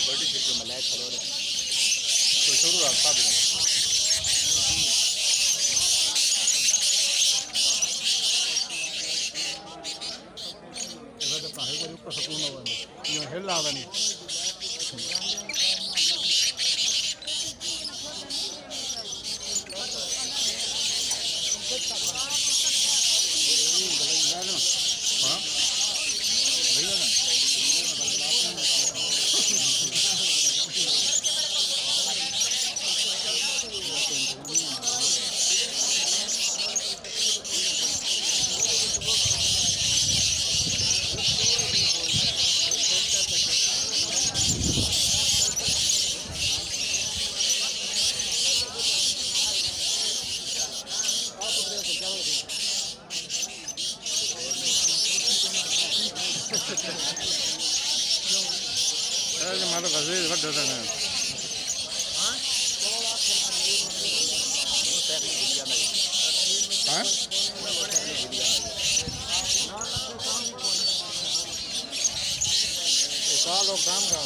बड़ी शिप में लाइट चलो रहा तो शुरू रास्ता भी ਇਹਦਾ ਤਾਂ ਪਾਹੇ ਕੋਈ ਉੱਪਰ ਸਕੂਨ ਹੋਵੇ ਨਹੀਂ ਹਿੱਲ ਆਉਂਦਾ ਨਹੀਂ ਹਾਂ मारो वजीर वड्डो था ना हाँ साल और काम है